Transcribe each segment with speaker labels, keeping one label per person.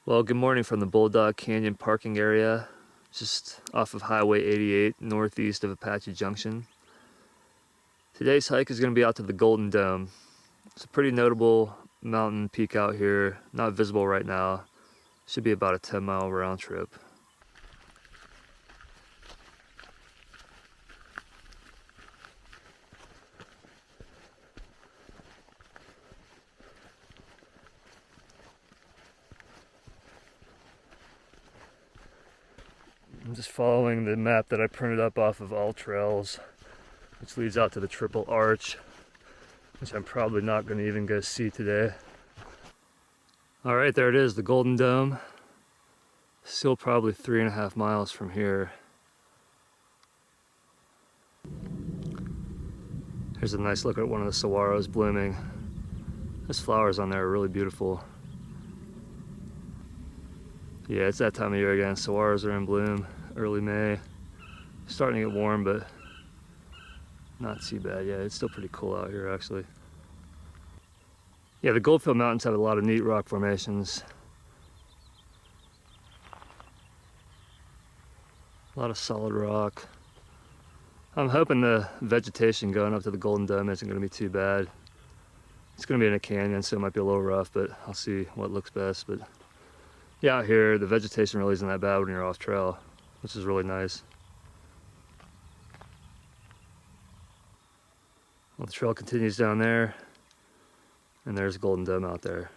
Speaker 1: Well, good morning from the Bulldog Canyon parking area, just off of Highway 88, northeast of Apache Junction. Today's hike is going to be out to the Golden Dome. It's a pretty notable mountain peak out here, not visible right now. Should be about a 10-mile round trip. I'm just following the map that I printed up off of All Trails, which leads out to the Triple Arch, which I'm probably not going to even go see today. All right, there it is, the Golden Dome. Still probably 3.5 miles from here. Here's a nice look at one of the saguaros blooming. Those flowers on there are really beautiful. Yeah, it's that time of year again. Saguaros are in bloom, early May. Starting to get warm, but not too bad. Yeah, it's still pretty cool out here, actually. Yeah, the Goldfield Mountains have a lot of neat rock formations. A lot of solid rock. I'm hoping the vegetation going up to the Golden Dome isn't going to be too bad. It's going to be in a canyon, so it might be a little rough, but I'll see what looks best. But yeah, out here, the vegetation really isn't that bad when you're off trail, which is really nice. Well, the trail continues down there, and there's Golden Dome out there.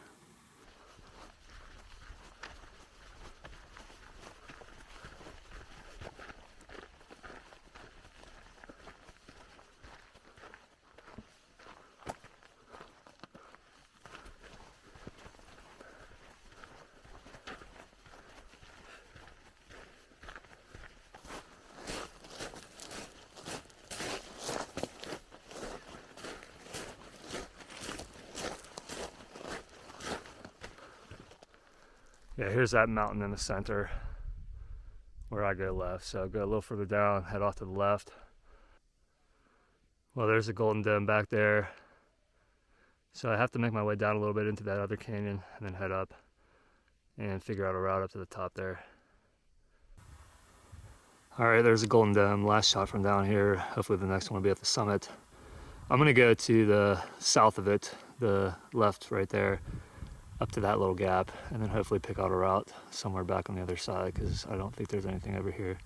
Speaker 1: Yeah, here's that mountain in the center where I go left. So go a little further down, head off to the left. Well, there's the Golden Dome back there. So I have to make my way down a little bit into that other canyon and then head up and figure out a route up to the top there. All right, there's the Golden Dome. Last shot from down here. Hopefully the next one will be at the summit. I'm gonna go to the south of it, the left right there, up to that little gap, and then hopefully pick out a route somewhere back on the other side, because I don't think there's anything over here.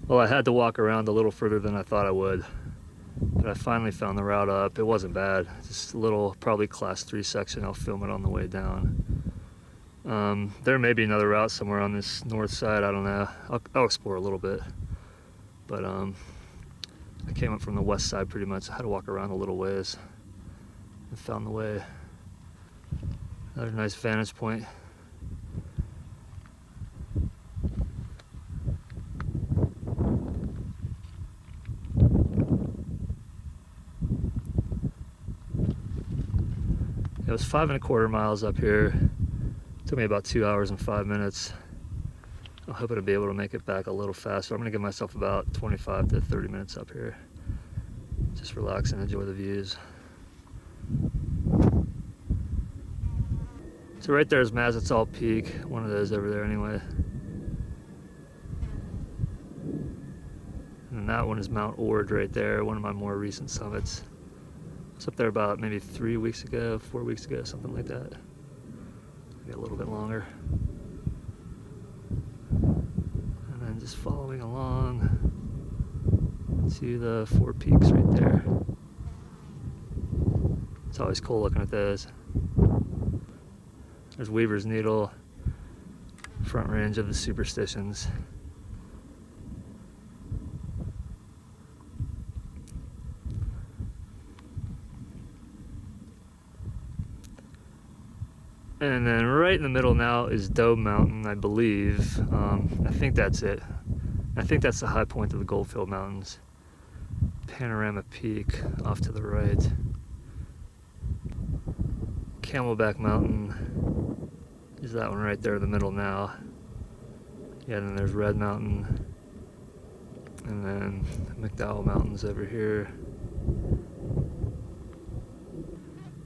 Speaker 1: Well, I had to walk around a little further than I thought I would, but I finally found the route up. It wasn't bad, just a little, probably class 3 section. I'll film it on the way down. There may be another route somewhere on this north side, I don't know. I'll explore a little bit, but I came up from the west side pretty much. I had to walk around a little ways and found the way. Another nice vantage point. It was 5.25 miles up here. Took me about 2 hours and 5 minutes. I'm hoping to be able to make it back a little faster. I'm gonna give myself about 25 to 30 minutes up here. Just relax and enjoy the views. So right there is Mazatzal Peak, one of those over there anyway. And then that one is Mount Ord right there, one of my more recent summits. I was up there about maybe 3 weeks ago, 4 weeks ago, something like that. Maybe a little bit longer. And then just following along to the 4 peaks right there. It's always cool looking at those. There's Weaver's Needle, front range of the Superstitions. And then right in the middle now is Dome Mountain, I believe. I think that's it. I think that's the high point of the Goldfield Mountains. Panorama Peak off to the right. Camelback Mountain is that one right there in the middle now. Yeah, and then there's Red Mountain. And then McDowell Mountains over here.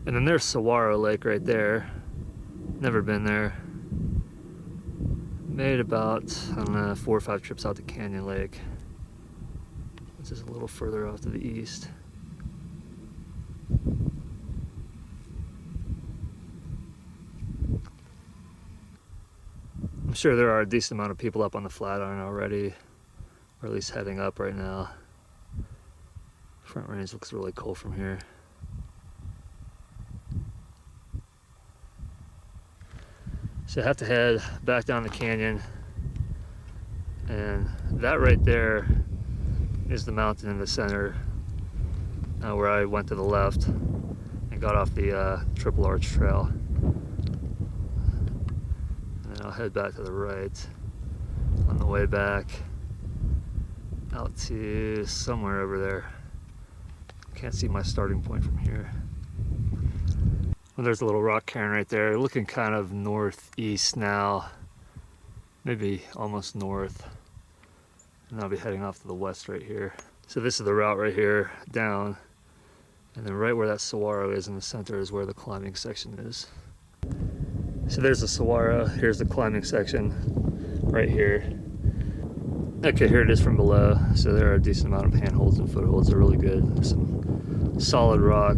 Speaker 1: And then there's Saguaro Lake right there. Never been there. Made about, I don't know, 4 or 5 trips out to Canyon Lake, which is a little further off to the east. I'm sure there are a decent amount of people up on the Flatiron already, or at least heading up right now. Front Range looks really cool from here. So I have to head back down the canyon, and that right there is the mountain in the center, where I went to the left and got off the Triple Arch Trail. And then I'll head back to the right on the way back out to somewhere over there. Can't see my starting point from here. Well, there's a little rock cairn right there, looking kind of northeast now, maybe almost north. And I'll be heading off to the west right here. So this is the route right here, down. And then right where that saguaro is in the center is where the climbing section is. So there's the saguaro, here's the climbing section, right here. Okay, here it is from below. So there are a decent amount of handholds and footholds, they're really good. There's some solid rock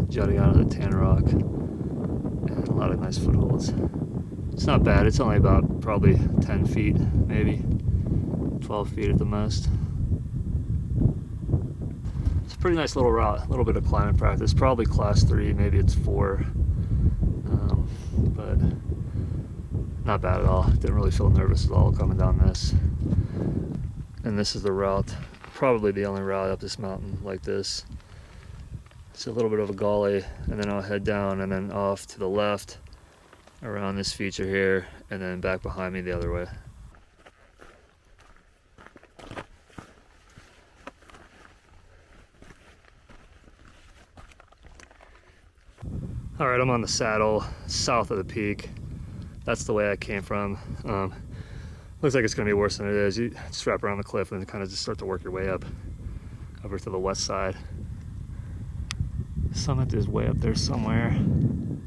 Speaker 1: jutting out of the tan rock. And a lot of nice footholds. It's not bad, it's only about probably 10 feet, maybe 12 feet at the most. It's a pretty nice little route, a little bit of climbing practice, probably class 3, maybe it's 4, but not bad at all. Didn't really feel nervous at all coming down this. And this is the route, probably the only route up this mountain like this. It's a little bit of a gully, and then I'll head down and then off to the left around this feature here, and then back behind me the other way. All right, I'm on the saddle south of the peak. That's the way I came from. Looks like it's gonna be worse than it is. You just wrap around the cliff and kind of just start to work your way up over to the west side. Summit is way up there somewhere. And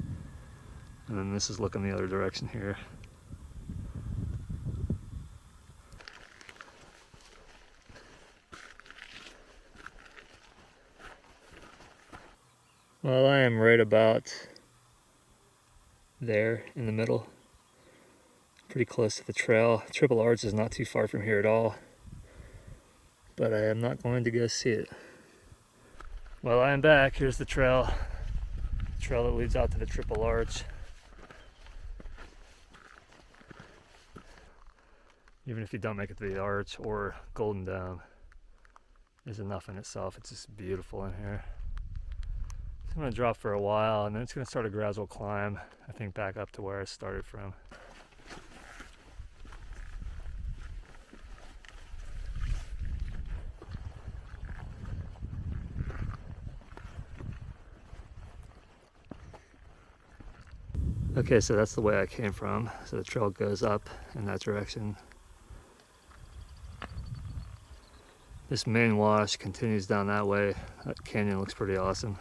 Speaker 1: then this is looking the other direction here. Well, I am right about there in the middle. Pretty close to the trail. Triple Arch is not too far from here at all. But I am not going to go see it. Well, I am back. Here's the trail. The trail that leads out to the Triple Arch. Even if you don't make it to the Arch or Golden Dome, is enough in itself. It's just beautiful in here. I'm going to drop for a while, and then it's going to start a gradual climb, I think, back up to where I started from. Okay, so that's the way I came from. So the trail goes up in that direction. This main wash continues down that way. That canyon looks pretty awesome.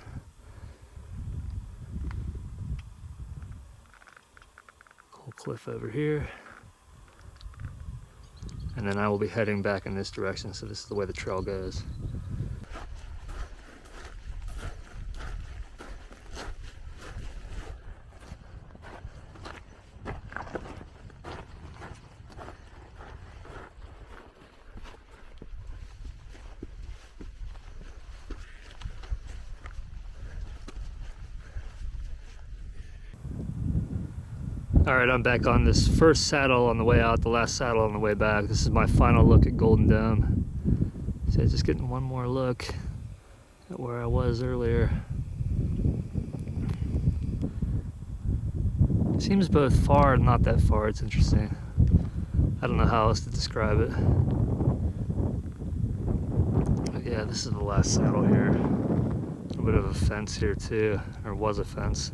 Speaker 1: Cool cliff over here. And then I will be heading back in this direction, so this is the way the trail goes. Alright, I'm back on this first saddle on the way out, the last saddle on the way back. This is my final look at Golden Dome. So just getting one more look at where I was earlier. Seems both far and not that far. It's interesting. I don't know how else to describe it. But yeah, this is the last saddle here. A little bit of a fence here too, or was a fence.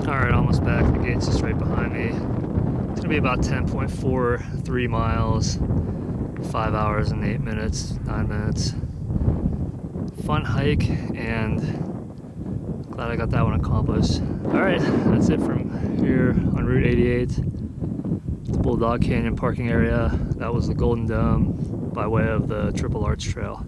Speaker 1: Alright, almost back. The gate's just right behind me. It's gonna be about 10.43 miles, 5 hours and 8 minutes, 9 minutes. Fun hike, and glad I got that one accomplished. Alright, that's it from here on Route 88. The Bulldog Canyon parking area. That was the Golden Dome by way of the Triple Arch Trail.